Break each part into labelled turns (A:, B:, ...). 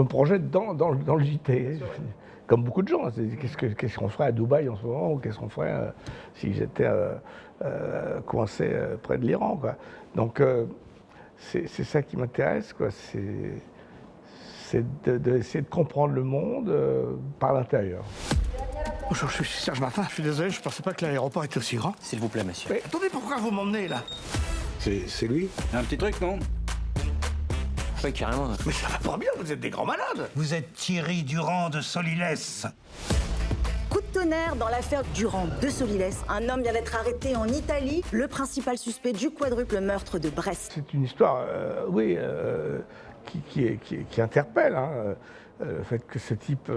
A: me projette dans le JT. Comme beaucoup de gens. Qu'est-ce qu'on ferait à Dubaï en ce moment, ou qu'est-ce qu'on ferait si j'étais coincé près de l'Iran, quoi. Donc c'est ça qui m'intéresse, quoi. C'est d'essayer de comprendre le monde par l'intérieur.
B: Bonjour, je suis Serge Martin. Je suis désolé, je pensais pas que l'aéroport était aussi grand.
C: S'il vous plaît, monsieur.
B: Mais attendez, pourquoi vous m'emmenez là?
D: C'est lui?
C: Un petit truc, non? Oui, carrément.
B: Mais ça va pas bien, vous êtes des grands malades.
E: Vous êtes Thierry Durand de Solilès.
F: Coup de tonnerre dans l'affaire Durand de Solilès. Un homme vient d'être arrêté en Italie, le principal suspect du quadruple meurtre de Brest.
A: C'est une histoire, qui interpelle. Le fait que ce type,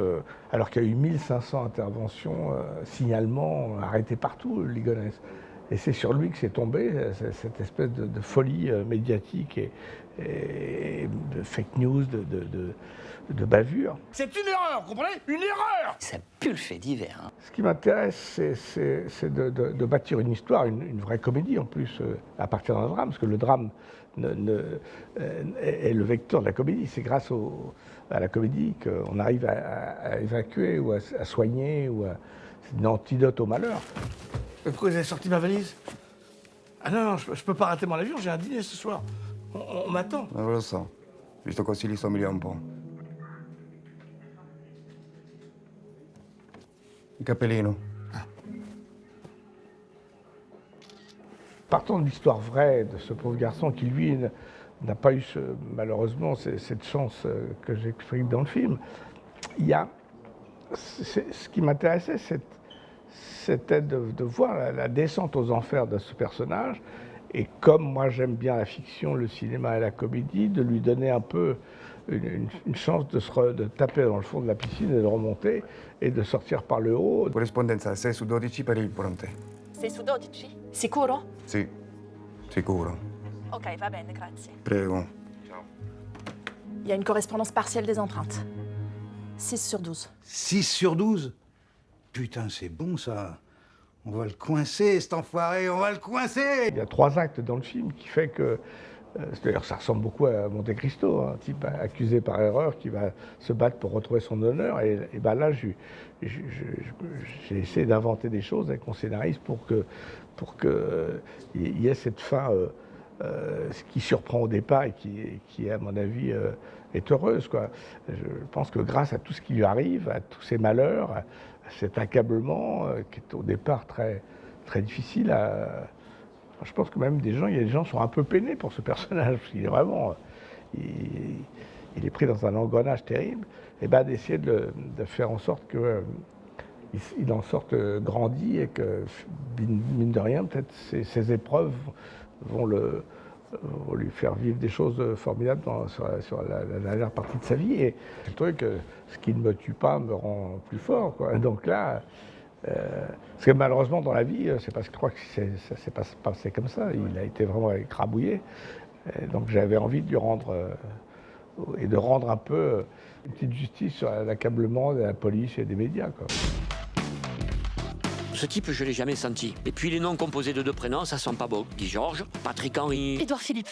A: alors qu'il y a eu 1500 interventions, signalements, arrêtés partout, Ligonnès. Et c'est sur lui que c'est tombé, cette espèce de folie médiatique et de fake news, de bavure.
B: C'est une erreur, vous comprenez? Une erreur!
C: Ça pue le fait divers, hein.
A: Ce qui m'intéresse, c'est de bâtir une histoire, une vraie comédie en plus, à partir d'un drame, parce que le drame est le vecteur de la comédie. C'est grâce à la comédie qu'on arrive à évacuer ou à soigner, c'est un antidote au malheur.
B: Mais pourquoi vous avez sorti ma valise? Ah non, je peux pas rater mon avion, j'ai un dîner ce soir. On m'attend.
D: Non lo so, visto così li somiglia un po'. Il capellino.
A: Partant de l'histoire vraie de ce pauvre garçon qui, lui, n'a pas eu, malheureusement, cette chance que j'explique dans le film, ce qui m'intéressait, c'était de voir la descente aux enfers de ce personnage. Et comme moi j'aime bien la fiction, le cinéma et la comédie, de lui donner un peu une chance de taper dans le fond de la piscine et de remonter et de sortir par le haut.
D: Corrispondenza 6 su 12 per il Bronte.
G: 6 su 12? Sicuro?
D: Sì, sicuro.
G: Ok, va bene, grazie.
D: Prego.
G: Il y a une correspondance partielle des empreintes. 6 sur 12.
E: 6 sur 12? Putain, c'est bon ça. On va le coincer, cet enfoiré, on va le coincer!
A: Il y a 3 actes dans le film qui fait que, d'ailleurs ça ressemble beaucoup à Monte Cristo, un type accusé par erreur qui va se battre pour retrouver son honneur. Et ben là, j'ai essayé d'inventer des choses avec mon scénariste pour que il y ait cette fin qui surprend au départ et qui à mon avis, est heureuse, quoi. Je pense que grâce à tout ce qui lui arrive, à tous ses malheurs, à cet accablement qui est au départ très, très difficile je pense que même il y a des gens qui sont un peu peinés pour ce personnage, parce qu'il est vraiment... Il est pris dans un engrenage terrible, et ben d'essayer de faire en sorte qu'il en sorte grandi et que, mine de rien, peut-être ces épreuves vont lui faire vivre des choses formidables sur la dernière partie de sa vie. Et le truc, ce qui ne me tue pas me rend plus fort, quoi. Donc là, parce que malheureusement dans la vie, c'est parce que je crois que ça s'est passé comme ça. Il a été vraiment écrabouillé. Donc j'avais envie de lui rendre et de rendre un peu une petite justice sur l'accablement de la police et des médias, quoi.
H: Ce type, je l'ai jamais senti. Et puis les noms composés de 2 prénoms, ça sent pas beau. Guy Georges, Patrick Henry.
G: Édouard Philippe.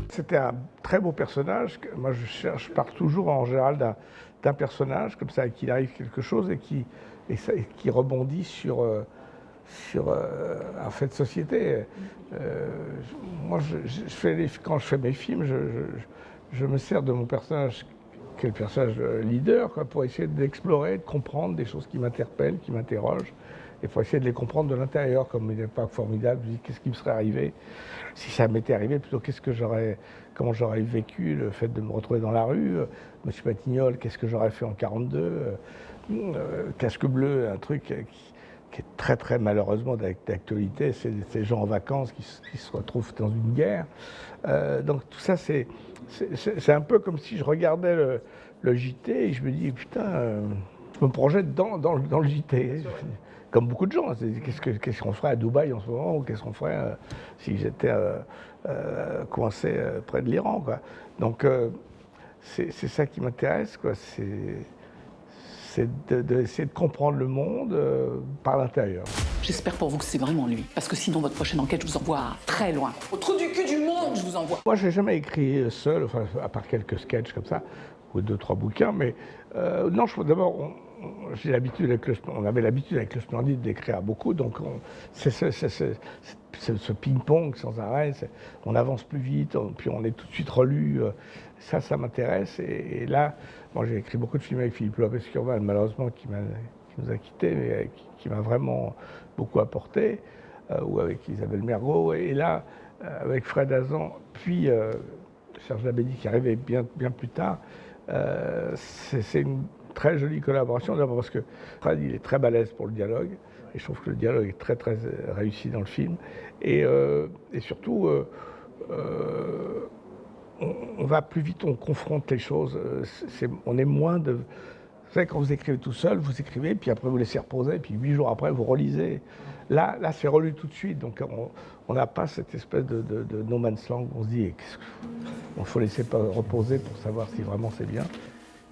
A: C'était un très beau personnage. Moi, je pars toujours en général d'un personnage comme ça, à qui il arrive quelque chose et qui rebondit sur un fait de société. Moi, quand je fais mes films, je me sers de mon personnage, qui est le personnage leader, quoi, pour essayer d'explorer, de comprendre des choses qui m'interpellent, qui m'interrogent. Et pour essayer de les comprendre de l'intérieur, comme il n'est pas formidable, je me dis qu'est-ce qui me serait arrivé si ça m'était arrivé, plutôt comment j'aurais vécu le fait de me retrouver dans la rue, Monsieur Patignol, qu'est-ce que j'aurais fait en 42, Casque bleu, un truc qui est très très malheureusement d'actualité, c'est ces gens en vacances qui se retrouvent dans une guerre. Donc tout ça, c'est un peu comme si je regardais le JT et je me dis putain, je me projette dans le JT. Comme beaucoup de gens, qu'est-ce qu'on ferait à Dubaï en ce moment, ou qu'est-ce qu'on ferait si j'étais coincé près de l'Iran, quoi. Donc c'est ça qui m'intéresse, quoi. C'est d'essayer de comprendre le monde par l'intérieur.
I: J'espère pour vous que c'est vraiment lui, parce que sinon votre prochaine enquête, je vous envoie très loin. Au trou du cul du monde, je vous envoie.
A: Moi, j'ai jamais écrit seul, enfin, à part quelques sketchs comme ça, ou 2-3 bouquins, mais non, d'abord, j'ai l'habitude on avait l'habitude avec le Splendide d'écrire beaucoup, donc c'est ce ping-pong sans arrêt, on avance plus vite, puis on est tout de suite relu, ça m'intéresse, et là, moi j'ai écrit beaucoup de films avec Philippe Lopez-Curval, malheureusement, qui nous a quittés, mais qui m'a vraiment beaucoup apporté, ou avec Isabelle Mergo, et là, avec Fred Hazan, puis Serge Labédy qui arrivait bien plus tard, c'est une très jolie collaboration, d'abord parce que Fred il est très balèze pour le dialogue, et je trouve que le dialogue est très réussi dans le film, et surtout on va plus vite, on confronte les choses, on est moins de... Vous savez, quand vous écrivez tout seul, vous écrivez, puis après vous laissez reposer, puis 8 jours après vous relisez. Là c'est relu tout de suite, donc on n'a pas cette espèce de no man's land où on se dit il faut laisser reposer pour savoir si vraiment c'est bien.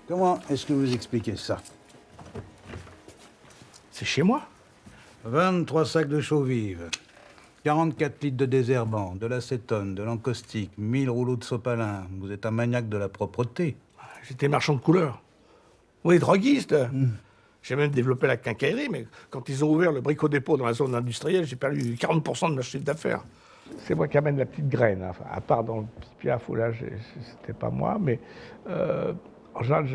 E: Comment est-ce que vous expliquez ça?
B: C'est chez moi.
E: 23 sacs de chaux vives, 44 litres de désherbant, de l'acétone, de l'encaustique, 1000 rouleaux de sopalin. Vous êtes un maniaque de la propreté.
B: J'étais marchand de couleurs. Oui, droguiste. J'ai même développé la quincaillerie, mais quand ils ont ouvert le bricot-dépôt dans la zone industrielle, j'ai perdu 40% de ma chiffre d'affaires.
A: C'est moi qui amène la petite graine, hein. Enfin, à part dans le Piaf où là, c'était pas moi, mais en général,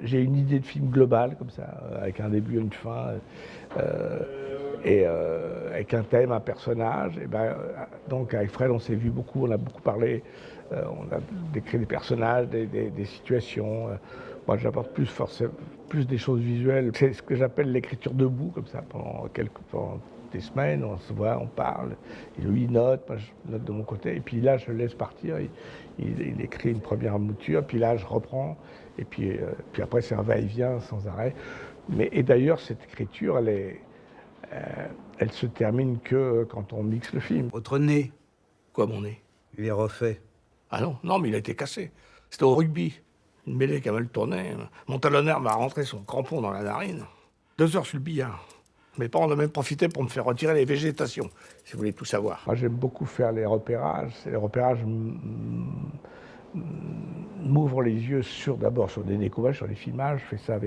A: j'ai une idée de film global, comme ça, avec un début, une fin, et avec un thème, un personnage. Et donc avec Fred, on s'est vu beaucoup, on a beaucoup parlé, on a décrit des personnages, des situations. Moi, j'apporte plus des choses visuelles. C'est ce que j'appelle l'écriture debout, comme ça, pendant des semaines, on se voit, on parle, et lui il note, moi je note de mon côté, et puis là je le laisse partir, il écrit une première mouture, puis là je reprends, et puis après c'est un va-et-vient sans arrêt. Et d'ailleurs cette écriture, elle se termine que quand on mixe le film.
E: Votre nez,
B: Quoi, mon nez?
E: il est refait.
B: Ah non, mais il a été cassé. C'était au rugby. Une mêlée qui a mal tourné. Mon talonneur m'a rentré son crampon dans la narine. 2 heures sur le billard. Mes parents en ont même profité pour me faire retirer les végétations, si vous voulez tout savoir.
A: Moi, j'aime beaucoup faire les repérages. Les repérages m'ouvrent les yeux d'abord sur des découpages, sur les filmages. Je fais ça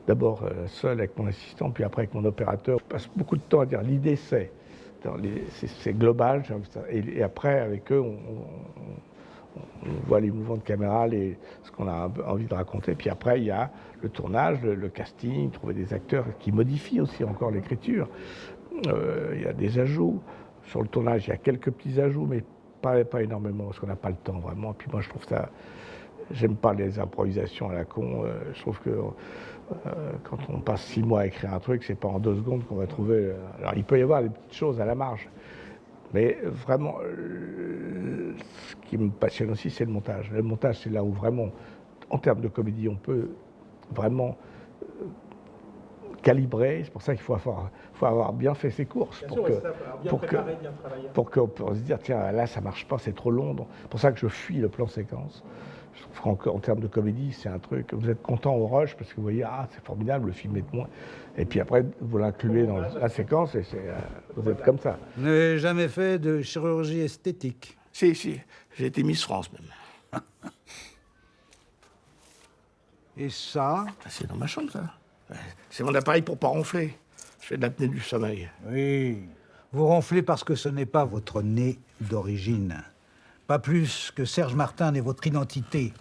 A: d'abord seul avec mon assistant, puis après avec mon opérateur. Je passe beaucoup de temps à dire l'idée c'est global. Et après, avec eux, on voit les mouvements de caméra, ce qu'on a envie de raconter. Puis après, il y a le tournage, le casting, trouver des acteurs qui modifient aussi encore l'écriture. Il y a des ajouts. Sur le tournage, il y a quelques petits ajouts, mais pas énormément, parce qu'on n'a pas le temps vraiment. Puis moi, je trouve ça... J'aime pas les improvisations à la con. Je trouve que quand on passe 6 mois à écrire un truc, c'est pas en 2 secondes qu'on va trouver... Alors, il peut y avoir des petites choses à la marge. Mais vraiment, ce qui me passionne aussi, c'est le montage. Le montage, c'est là où vraiment, en termes de comédie, on peut vraiment calibrer. C'est pour ça qu'il faut avoir bien fait ses courses. Pour qu'on puisse se dire, tiens, là, ça marche pas, c'est trop long. C'est pour ça que je fuis le plan séquence. Je trouve qu'en termes de comédie, c'est un truc... Vous êtes content au rush parce que vous voyez, c'est formidable, le film est moins... Et puis après, vous l'incluez dans la séquence et vous êtes comme ça.
E: Vous n'avez jamais fait de chirurgie esthétique?
B: Si, j'ai été Miss France même.
E: Et ça?
B: C'est dans ma chambre, ça. C'est mon appareil pour pas ronfler. Je fais de l'apnée du sommeil.
E: Oui. Vous ronflez parce que ce n'est pas votre nez d'origine. Pas plus que Serge Martin n'est votre identité.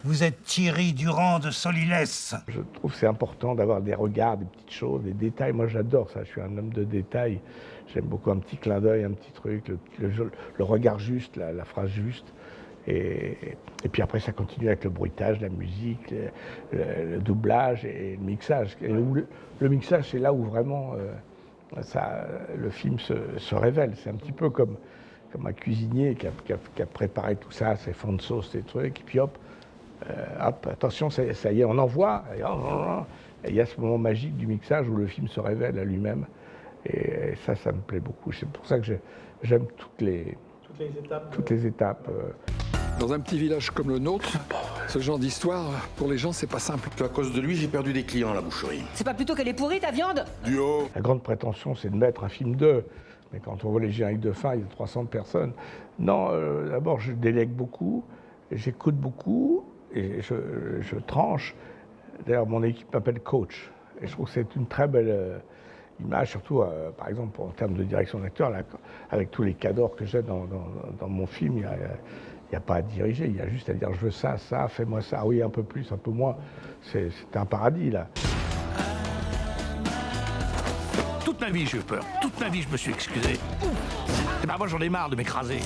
E: Vous êtes Thierry Durand de Solilès.
A: Je trouve que c'est important d'avoir des regards, des petites choses, des détails. Moi, j'adore ça. Je suis un homme de détails. J'aime beaucoup un petit clin d'œil, un petit truc, le regard juste, la phrase juste. Et puis après, ça continue avec le bruitage, la musique, le doublage et le mixage. Et le mixage, c'est là où vraiment le film se révèle. C'est un petit peu comme un cuisinier qui a préparé tout ça, ses fonds de sauce, ses trucs, et puis hop, attention, ça y est, on envoie. Et il y a ce moment magique du mixage où le film se révèle à lui-même. Et ça me plaît beaucoup. C'est pour ça que j'aime toutes les étapes.
J: Dans un petit village comme le nôtre, ce genre d'histoire, pour les gens, c'est pas simple.
K: À cause de lui, j'ai perdu des clients à la boucherie.
L: C'est pas plutôt qu'elle est pourrie, ta viande?
K: Duo.
A: La grande prétention, c'est de mettre un film d'eux. Mais quand on voit les génériques de fin, il y a 300 personnes. Non, d'abord, je délègue beaucoup, j'écoute beaucoup, et je tranche. D'ailleurs, mon équipe m'appelle coach. Et je trouve que c'est une très belle image, surtout, par exemple, en termes de direction d'acteur, avec tous les cadors que j'ai dans mon film, il n'y a pas à diriger, il y a juste à dire je veux ça, ça, fais-moi ça, oui, un peu plus, un peu moins. C'est un paradis, là.
B: Toute ma vie, j'ai eu peur. Toute ma vie, je me suis excusé. Et ben moi, j'en ai marre de m'écraser.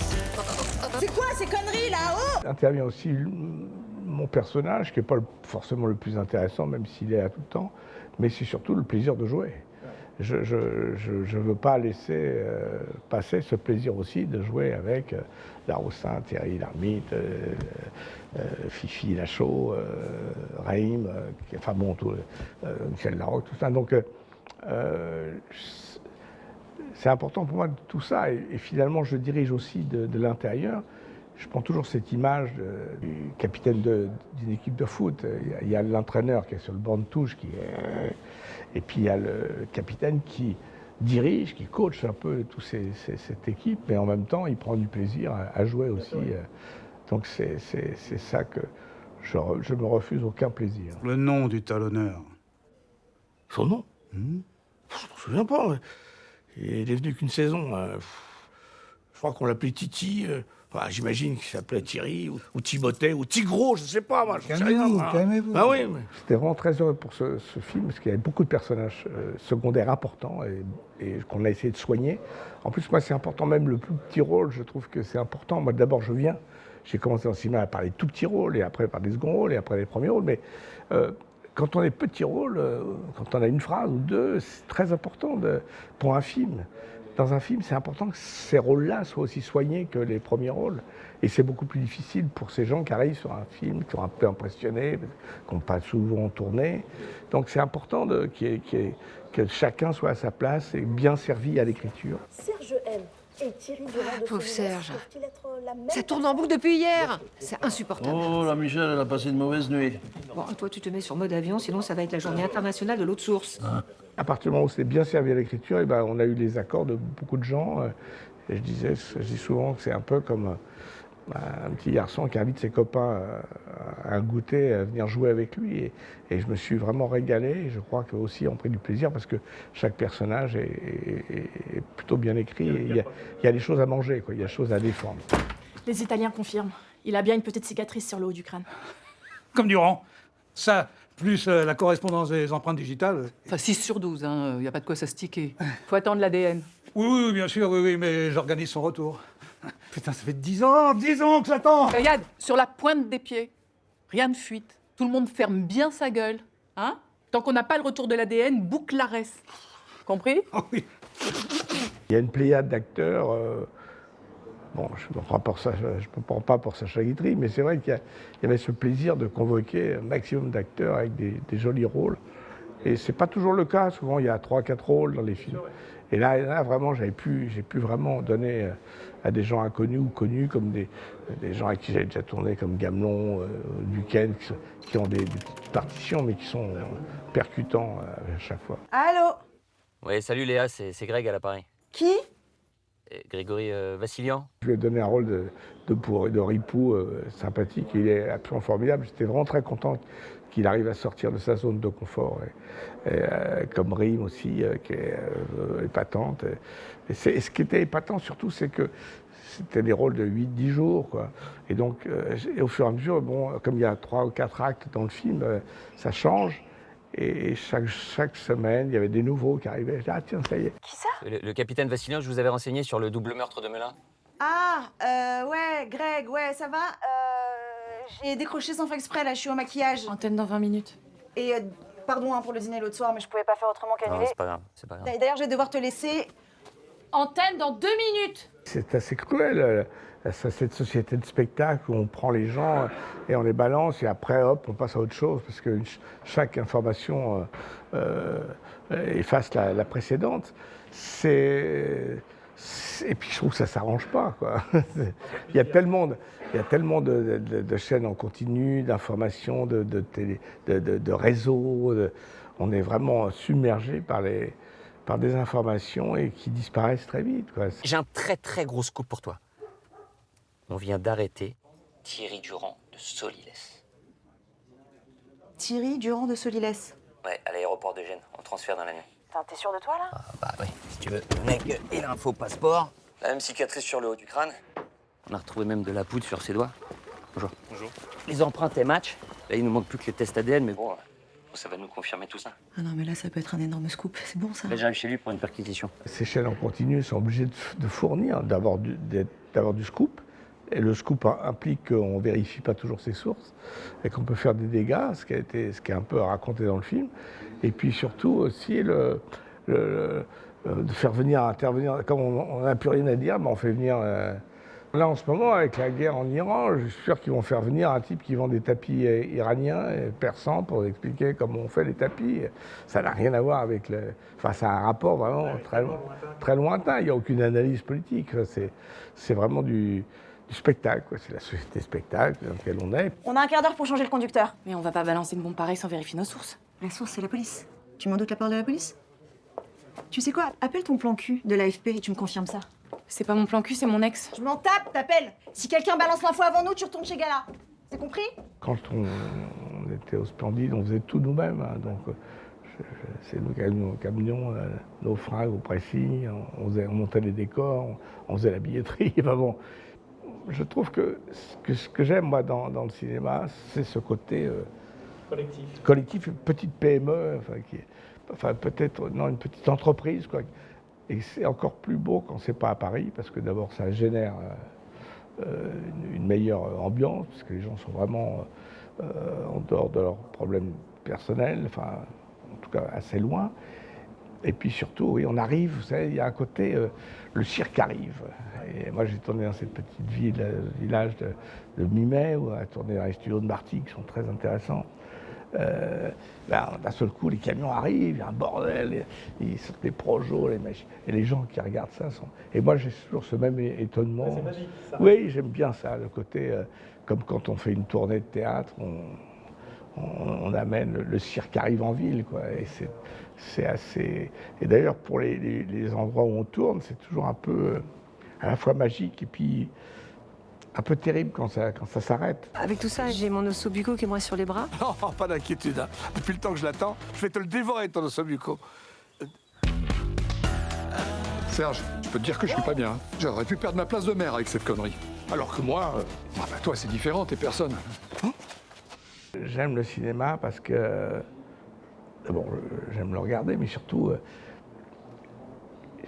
F: C'est quoi ces conneries là-haut?
A: Intervient aussi mon personnage, qui n'est pas forcément le plus intéressant, même s'il est là tout le temps, mais c'est surtout le plaisir de jouer. Je ne veux pas laisser passer ce plaisir aussi de jouer avec Laroussin, Thierry Lhermitte, Fifi Lachaud, Raïm, enfin bon, Michel Larocque, tout ça. Donc c'est important pour moi tout ça. Et finalement, je dirige aussi de l'intérieur. Je prends toujours cette image du capitaine d'une équipe de foot. Il y a l'entraîneur qui est sur le banc de touche, et puis il y a le capitaine qui dirige, qui coach un peu cette équipe, mais en même temps, il prend du plaisir à jouer aussi. Donc c'est ça que je me refuse aucun plaisir.
E: Le nom du talonneur.
B: Son nom Je me souviens pas. Il est venu qu'une saison. Je crois qu'on l'appelait Titi. J'imagine qu'il s'appelait Thierry, ou Timothée, ou Tigro, je sais pas, moi, je sais rien.
E: Calmez-vous.
B: Ah oui, mais...
A: J'étais vraiment très heureux pour ce film, parce qu'il y avait beaucoup de personnages secondaires importants et qu'on a essayé de soigner. En plus, moi, c'est important, même le plus petit rôle, je trouve que c'est important. Moi, d'abord, j'ai commencé en cinéma par les tout petits rôles, et après par les seconds rôles, et après les premiers rôles, mais quand on est petit rôle, quand on a une phrase ou deux, c'est très important pour un film. Dans un film, c'est important que ces rôles-là soient aussi soignés que les premiers rôles. Et c'est beaucoup plus difficile pour ces gens qui arrivent sur un film, qui sont un peu impressionnés, qui n'ont pas souvent tourné. Donc c'est important que chacun soit à sa place et bien servi à l'écriture.
F: Serge M. et Thierry Durand de
L: Pauvre
F: Solilès
L: Serge.
F: peuvent-ils être la même
L: Ça tourne en boucle depuis hier. C'est insupportable.
K: Oh, la Michel, elle a passé une mauvaise nuit.
L: Bon, toi, tu te mets sur mode avion, sinon ça va être la journée internationale de l'eau de source.
A: À partir du moment où c'est bien servi à l'écriture, on a eu les accords de beaucoup de gens. Et je dis souvent que c'est un peu comme un petit garçon qui invite ses copains à un goûter, à venir jouer avec lui. Et je me suis vraiment régalé. Et je crois qu'eux aussi ont pris du plaisir parce que chaque personnage est plutôt bien écrit. Et il y a des choses à manger, quoi. Il y a des choses à défendre.
G: Les Italiens confirment. Il a bien une petite cicatrice sur le haut du crâne.
E: Comme Durand. Ça, plus la correspondance des empreintes digitales.
I: Enfin, 6 sur 12, hein. Y a pas de quoi s'astiquer. Faut attendre l'ADN.
E: Oui, bien sûr, oui, mais j'organise son retour. Putain, ça fait 10 ans que j'attends.
I: Regarde, sur la pointe des pieds. Rien de fuite. Tout le monde ferme bien sa gueule. Hein? Tant qu'on n'a pas le retour de l'ADN, boucle la reste. Compris?
E: Oh, oui.
A: Il y a une pléiade d'acteurs. Bon, je ne me prends pas pour Sacha Guitry, mais c'est vrai qu'il y avait ce plaisir de convoquer un maximum d'acteurs avec des jolis rôles. Et c'est pas toujours le cas. Souvent, il y a 3-4 rôles dans les films. Et là vraiment, j'ai pu vraiment donner à des gens inconnus ou connus, comme des gens avec qui j'ai déjà tourné, comme Gamelon, Duquesne, qui ont des petites partitions, mais qui sont percutants à chaque fois.
F: Allô?
C: Ouais, salut Léa, c'est Greg à l'appareil.
F: Qui?
C: Grégory Vassilian.
A: Je lui ai donné un rôle de ripou sympathique. Il est absolument formidable. J'étais vraiment très content qu'il arrive à sortir de sa zone de confort. Comme Rime aussi, qui est épatante. Et ce qui était épatant surtout, c'est que c'était des rôles de 8-10 jours, quoi. Et donc, au fur et à mesure, comme il y a 3 ou 4 actes dans le film, ça change. Et chaque semaine, il y avait des nouveaux qui arrivaient. Je dis, ah tiens, ça y est.
F: Qui ça?
C: Le capitaine Vassilian, je vous avais renseigné sur le double meurtre de Melun.
F: Ouais, Greg, ouais, ça va? J'ai décroché sans faire exprès, là, je suis au maquillage.
G: Antenne dans 20 minutes.
F: Et pardon pour le dîner l'autre soir, mais je pouvais pas faire autrement qu'annuler.
C: Non, c'est pas grave, c'est pas grave.
F: D'ailleurs, je vais devoir te laisser.
G: Antenne dans 2 minutes.
A: C'est assez cruel, cette société de spectacle où on prend les gens et on les balance et après, hop, on passe à autre chose parce que chaque information efface la précédente. Et puis je trouve que ça ne s'arrange pas, quoi. Il y a tellement de chaînes en continu, d'informations, de réseaux. On est vraiment submergé par des informations et qui disparaissent très vite, quoi.
C: J'ai un très très gros scoop pour toi. On vient d'arrêter Thierry Durand de Solilès.
F: Thierry Durand de Solilès.
C: Ouais, à l'aéroport de Gênes, on transfère dans la nuit.
F: T'es sûr de toi, là?
C: Ah bah oui, si tu veux. Le mec, il a un faux passeport. La même cicatrice sur le haut du crâne. On a retrouvé même de la poudre sur ses doigts. Bonjour. Bonjour. Les empreintes et match. Là, il nous manque plus que les tests ADN, mais bon, ça va nous confirmer tout ça.
F: Ah non, mais là, ça peut être un énorme scoop. C'est bon, ça?
C: Là, j'arrive chez lui pour une perquisition.
A: Ces chaînes en continu sont obligées de fournir, d'avoir du scoop. Et le scoop implique qu'on ne vérifie pas toujours ses sources et qu'on peut faire des dégâts, ce qui est un peu raconté dans le film. Et puis surtout aussi de faire venir, intervenir, comme on n'a plus rien à dire, on fait venir... Là, en ce moment, avec la guerre en Iran, je suis sûr qu'ils vont faire venir un type qui vend des tapis iraniens et persans pour expliquer comment on fait les tapis. Ça n'a rien à voir avec le... Enfin, ça a un rapport vraiment très lointain. Il n'y a aucune analyse politique. C'est vraiment du spectacle, quoi. C'est la société spectacle dans laquelle on est.
F: On a un quart d'heure pour changer le conducteur.
G: Mais on va pas balancer une bombe pareille sans vérifier nos sources.
F: La source, c'est la police. Tu m'en doutes la parole de la police? Tu sais quoi? Appelle ton plan cul de l'AFP et tu me confirmes ça.
G: C'est pas mon plan cul, c'est mon ex.
F: Je m'en tape, t'appelles. Si quelqu'un balance l'info avant nous, tu retournes chez Gala. C'est compris?
A: Quand on était au Splendide, on faisait tout nous-mêmes. Hein, donc, c'est nos camions, nos fringues au pressing, on montait les décors, on faisait la billetterie. Enfin bon, je trouve que ce que j'aime, moi, dans le cinéma, c'est ce côté collectif, une petite PME, peut-être une petite entreprise, quoi. Et c'est encore plus beau quand c'est pas à Paris, parce que d'abord ça génère une meilleure ambiance, parce que les gens sont vraiment en dehors de leurs problèmes personnels, enfin en tout cas assez loin. Et puis surtout, oui, on arrive, vous savez, il y a un côté, le cirque arrive. Et moi j'ai tourné dans cette petite village de Mi-Mai, où on a tourné dans les studios de Marty, qui sont très intéressants. D'un seul coup, les camions arrivent, il y a un bordel, ils sortent des projos, les machines, et les gens qui regardent ça sont... Et moi, j'ai toujours ce même étonnement.
M: C'est magique, ça.
A: Oui, j'aime bien ça, le côté, comme quand on fait une tournée de théâtre, on amène, le cirque arrive en ville, quoi, et c'est assez... Et d'ailleurs, pour les endroits où on tourne, c'est toujours un peu, à la fois magique, et puis... un peu terrible quand ça s'arrête.
L: Avec tout ça, j'ai mon ossobuco qui me reste sur les bras.
B: Non, pas d'inquiétude. Hein. Depuis le temps que je l'attends, je vais te le dévorer, ton ossobuco.
J: Serge, je peux te dire que je suis pas bien. J'aurais pu perdre ma place de maire avec cette connerie. Alors que moi, toi, c'est différent, t'es personne.
A: J'aime le cinéma parce que, d'abord, j'aime le regarder, mais surtout,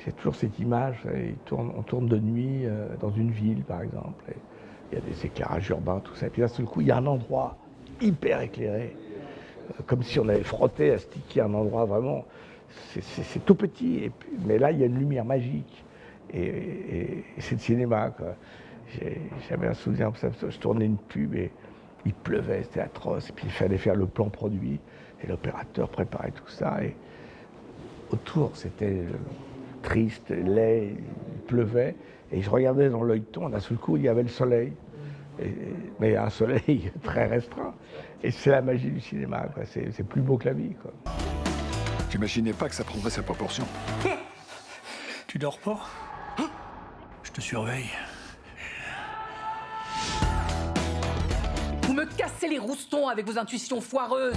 A: j'ai toujours cette image. On tourne de nuit dans une ville, par exemple. Il y a des éclairages urbains, tout ça. Et puis d'un seul coup, il y a un endroit hyper éclairé, comme si on avait frotté, astiqué un endroit vraiment... C'est tout petit, mais là, il y a une lumière magique. Et c'est le cinéma, quoi. J'avais un souvenir, je tournais une pub et il pleuvait, c'était atroce. Et puis il fallait faire le plan produit. Et l'opérateur préparait tout ça. Et autour, c'était triste, laid, il pleuvait. Et je regardais dans l'œilleton, d'un seul coup, il y avait le soleil. Mais un soleil très restreint. Et c'est la magie du cinéma, quoi. C'est plus beau que la vie, quoi.
J: J'imaginais pas que ça prendrait cette proportion.
M: Tu dors pas? Je te surveille.
I: Vous me cassez les roustons avec vos intuitions foireuses.